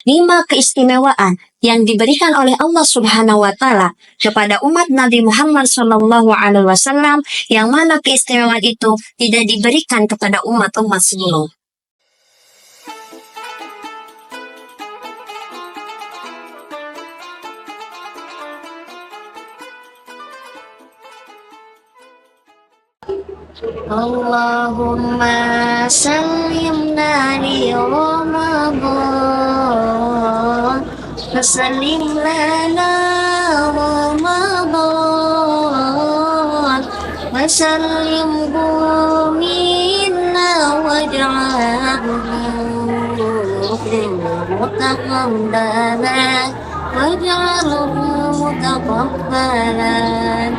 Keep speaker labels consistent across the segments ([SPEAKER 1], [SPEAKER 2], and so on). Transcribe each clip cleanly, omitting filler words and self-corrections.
[SPEAKER 1] 5 keistimewaan yang diberikan oleh Allah Subhanahu wa Ta'ala kepada umat Nabi Muhammad SAW, yang mana keistimewaan itu tidak diberikan kepada umat-umat sebelum. Allahumma sallimna li Ramadan, fasallim lana Ramadan, wasallimhu minna waj'alhu mutaqabbalan waj'alhu mutaqabbalan.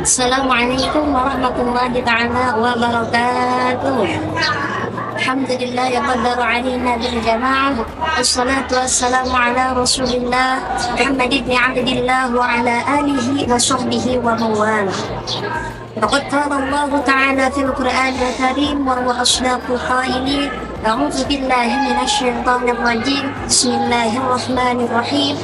[SPEAKER 1] Assalamualaikum warahmatullahi ta'ala wabarakatuh. Alhamdulillah ya qaddaru alaina bil jama'ah. Wassalatu wassalamu ala Rasulillah Muhammad ibn Abdillah wa ala alihi wa sahbihi wa mawala. Faqad qala Allah ta'ala fil Qur'anil Karim wa huwa asdaqul qailin. A'udzu billahi minasy syaithanir rajim. Bismillahirrahmanirrahim.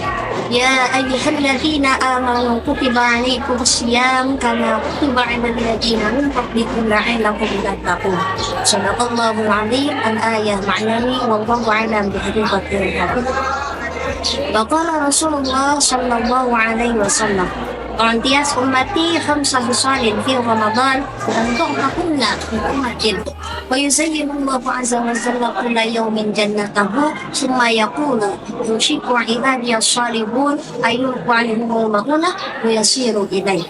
[SPEAKER 1] Ya ayyuhalladzina amanu kutiba 'alaikumus syiyam kama kutiba 'alal ladzina min qablikum la'allakum tattaqun. Shadaqallahul 'azim. Al-ayah ma'nani wallahu a'lam bihaqiqatil hadits. Wa qala Rasulullah sallallahu alaihi wasallam, "Qantias ummati khamsa hisalin fi Ramadan untuk takunna ummatin wa yuzayyinullahu azza wa jalla kulla yawmin jannatahu summa yaqulu yushiku ibadiyas salihun ayyuku anhumul maghunah wa yasiru ilayhi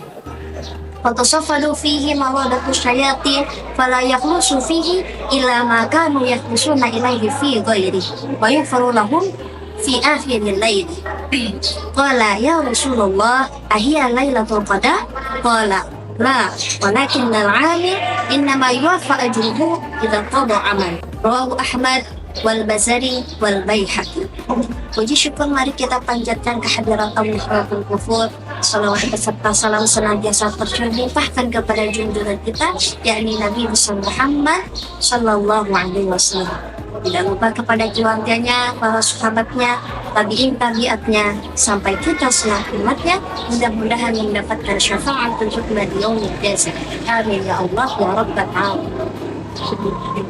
[SPEAKER 1] fatasaffalu fihi mawadatu syayatin fala yakhlusu fihi illa ma kanu yakhlusuna ilayhi fi ghairi wa yughfaru lahum fi akhiril lail." Qala ya Rasulullah ahiya lailatul qadar? Qala la walakinnal 'amil innama yuwaffa ajruhu idza qada amal. Rawahu Ahmad wal Bazari wal Baihaqi. Puji syukur mari kita panjatkan kehadirat Allah Rabbul Ghafur. Salawat beserta salam senantiasa tercurahkan kepada junjungan kita, yakni Nabi Muhammad sallallahu alaihi wasallam. Tidak lupa kepada keluarganya, para sahabatnya, tabi'in tabi'atnya, sampai kita selaku umatnya, mudah-mudahan mendapatkan syafaat untuk di yaumil jazaa. Amin ya Allah ya Rabbal alamin.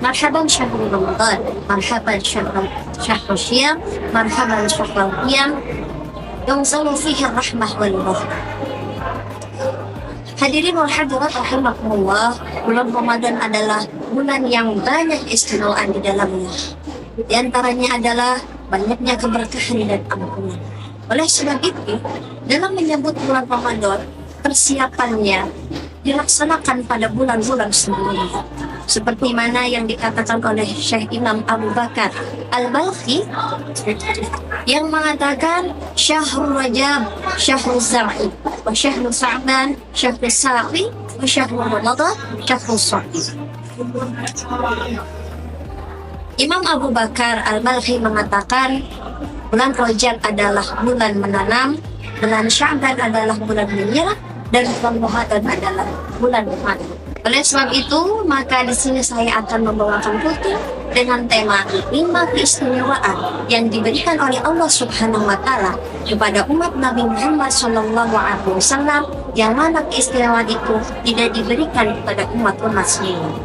[SPEAKER 1] Marhaban syahrul Ramadan, marhaban syahrul syiyam, marhaban syahrul qiyam, yunzalu fihi rahmah wal rahmah. Hadirin wal hadirat rahimakumullah, bulan Ramadan adalah bulan yang banyak istimewaan di dalamnya. Di antaranya adalah banyaknya keberkahan dan ampunan. Oleh sebab itu, dalam menyambut bulan Ramadan, persiapannya dilaksanakan pada bulan-bulan sebelumnya. Seperti mana yang dikatakan oleh Syekh Imam Abu Bakar Al-Balkhi yang mengatakan Syahrul Rajab, Syahrul Zar'i, wa Syahrul Sa'ban, Syahrul Saqi, wa Syahrul Ramadan, Syahrul Saqi. Imam Abu Bakar Al-Balkhi mengatakan bulan Rajab adalah bulan menanam, bulan Sya'ban adalah bulan menyerah, dan bulan Ramadan adalah bulan memanen. Oleh sebab itu, maka di sini saya akan membawakan buku dengan tema 5 keistimewaan yang diberikan oleh Allah Subhanahu wa Ta'ala kepada umat Nabi Muhammad SAW, yang mana keistimewaan itu tidak diberikan kepada umat-umat sebelumnya.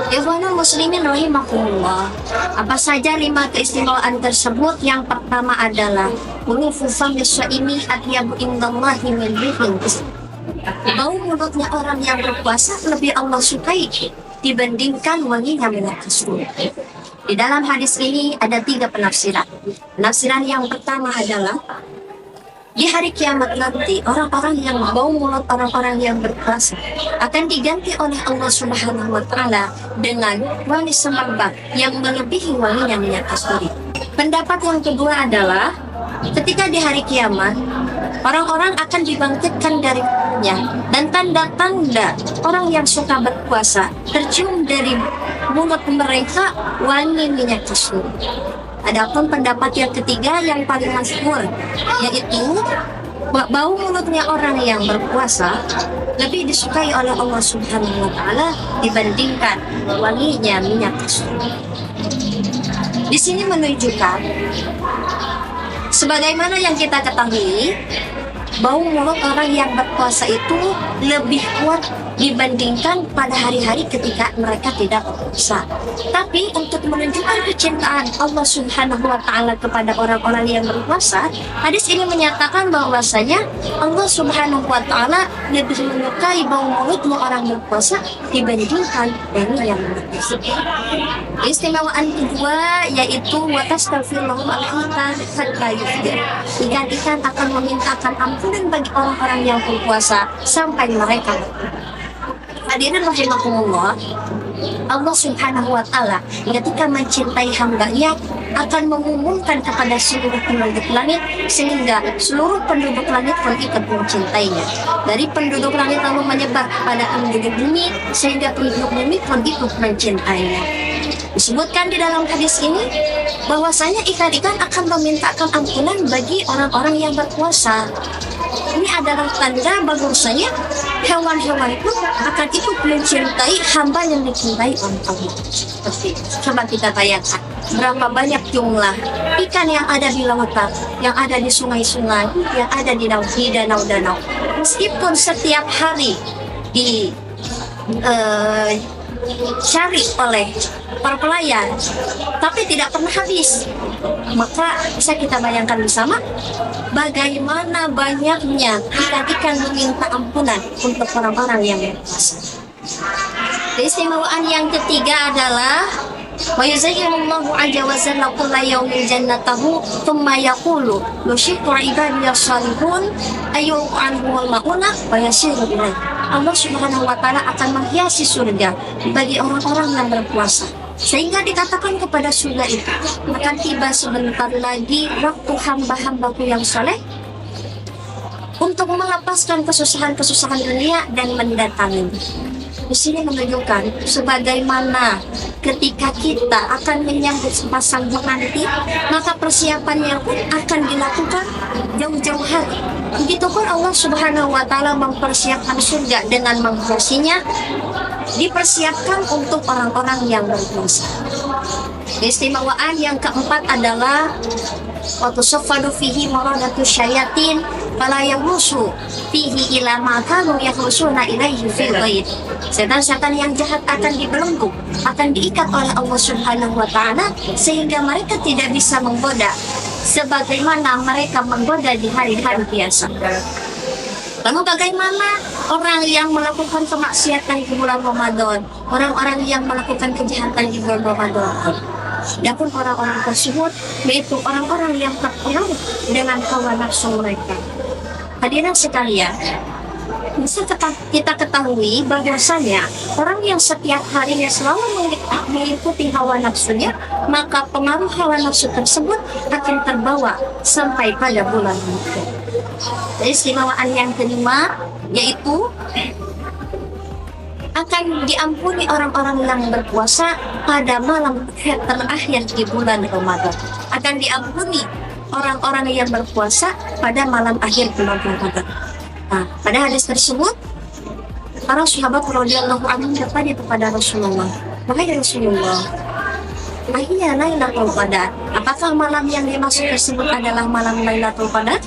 [SPEAKER 1] Ikhwanul muslimin rahimakumullah, apa saja 5 keistimewaan tersebut? Yang pertama adalah ulufu famis shaimi atyabu indallahi min rihil misk. Bau mulutnya orang yang berpuasa lebih Allah sukai dibandingkan wanginya minyak kasturi. Di dalam hadis ini ada 3 penafsiran. Penafsiran yang pertama adalah di hari kiamat nanti, orang-orang yang bau mulut orang-orang yang berpuasa akan diganti oleh Allah Subhanahu wa Ta'ala dengan wangi semerbak yang melebihi wanginya minyak kasturi. Pendapat yang kedua adalah ketika di hari kiamat, orang-orang akan dibangkitkan dari kuburnya, dan tanda-tanda orang yang suka berpuasa tercium dari mulut mereka wangi minyak kasturi. Adapun pendapat yang ketiga yang paling masyhur, yaitu bau mulutnya orang yang berpuasa lebih disukai oleh Allah Subhanahu wa Ta'ala dibandingkan wanginya minyak kasturi. Di sini menunjukkan sebagaimana yang kita ketahui, bau mulut orang yang berpuasa itu lebih kuat dibandingkan pada hari-hari ketika mereka tidak berpuasa. Tapi untuk menunjukkan kecintaan Allah Subhanahu wa Ta'ala kepada orang-orang yang berpuasa, hadis ini menyatakan bahwasanya Allah Subhanahu wa Ta'ala lebih menyukai bau mulut orang berpuasa dibandingkan dari yang berpuasa. Istimewaan kedua yaitu watastaghfirullah hatta yuftir. Ikan akan memintakan ampunan bagi orang-orang yang berpuasa sampai mereka. Hadirin rahimakumullah, Allah Subhanahu wa Ta'ala ketika mencintai hamba-Nya akan mengumumkan kepada seluruh penduduk langit sehingga seluruh penduduk langit pun ikut mencintainya. Dari penduduk langit lalu menyebar kepada penduduk bumi sehingga penduduk bumi pun ikut mencintainya. Disebutkan di dalam hadis ini bahwasanya ikan-ikan akan memintakan ampunan bagi orang-orang yang berpuasa. Ini adalah tanda bahwasanya hewan-hewan pun akan ikut mencintai hamba yang dicintai oleh Allah. Coba kita bayangkan berapa banyak jumlah ikan yang ada di lautan, yang ada di sungai-sungai, yang ada di danau-danau. Meskipun setiap hari cari oleh para pelayan, tapi tidak pernah habis. Maka bisa kita bayangkan bersama bagaimana banyaknya ikan-ikan meminta ampunan untuk orang-orang yang berpuasa. Keistimewaan yang ketiga adalah wa yuzayyinullahu azza wa jalla kulla yawmin jannatahu thumma yaqulu yushiku ibadiyas salihun ayyuhu anhumul mauna wa yasiru ilaih. Allah Subhanahu wa Ta'ala akan menghiasi surga bagi orang-orang yang berpuasa, sehingga dikatakan kepada surga itu akan tiba sebentar lagi waktu hamba-hambaku yang saleh untuk melepaskan kesusahan-kesusahan dunia dan mendatangi. Di sini menunjukkan sebagaimana ketika kita akan menyambut sepasang pengantin, maka persiapannya pun akan dilakukan jauh-jauh hari. Begitupun Allah Subhanahu wa Ta'ala mempersiapkan surga dengan menghiasinya, dipersiapkan untuk orang-orang yang berpuasa. Keistimewaan yang keempat adalah waktu safadu fihi maradatu syayatin fala yaghlusu fihi ila ma kanu yaghlusuna ilaihi fil ghaib. Setan-setan yang jahat akan dibelenggu, akan diikat oleh Allah Subhanahu wa Ta'ala sehingga mereka tidak bisa menggoda sebagaimana mereka menggoda di hari-hari biasa. Lalu bagaimana orang yang melakukan kemaksiatan di bulan Ramadan, orang-orang yang melakukan kejahatan di bulan Ramadan? Adapun orang-orang tersebut yaitu orang-orang yang terpengaruh dengan hawa nafsu mereka. Hadirin sekalian, bisa kita ketahui bahwasanya orang yang setiap harinya selalu mengikuti hawa nafsunya, maka pengaruh hawa nafsu tersebut akan terbawa sampai pada bulan Ramadan. Keistimewaan yang kelima yaitu akan diampuni orang-orang yang berpuasa pada malam terakhir di bulan Ramadan. Akan diampuni orang-orang yang berpuasa pada malam akhir bulan Ramadan. Nah, pada hadis tersebut, para sahabat radhiyallahu anhum bertanya kepada Rasulullah, "Wahai Rasulullah, ahiya Lailatul Qadar? Apakah malam yang dimaksud tersebut adalah malam Lailatul Qadar?"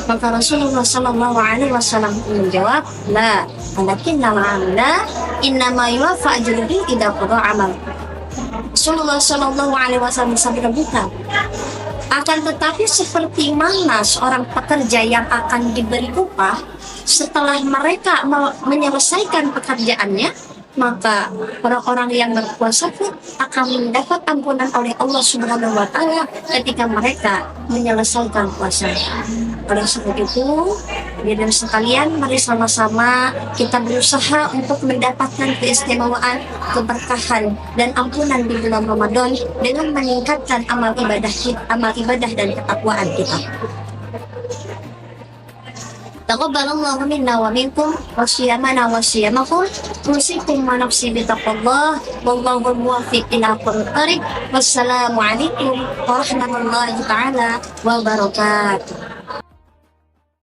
[SPEAKER 1] Maka Rasulullah sallallahu alaihi wasallam menjawab, "La, walakinna ma'amna innama yuwaffa ajruhu idza qada amal." Rasulullah sallallahu alaihi wasallam bersabda, bukan. Akan tetapi seperti mana seorang pekerja yang akan diberi upah setelah mereka menyelesaikan pekerjaannya, maka orang-orang yang berpuasa pun akan mendapat ampunan oleh Allah Subhanahu wa Ta'ala ketika mereka menyelesaikan puasa. Oleh sebab itu, hadirin sekalian, mari sama-sama kita berusaha untuk mendapatkan keistimewaan, keberkahan dan ampunan di bulan Ramadan dengan meningkatkan amal ibadah dan ketakwaan kita. Taqabbalallahu minna wa minkum wa siyamana wa siyamakum. Usikum wa nafsi bitaqwallah wallahu muwaffiq ila aqwamit thariq. Wassalamu alaikum warahmatullahi taala wabarakatuh.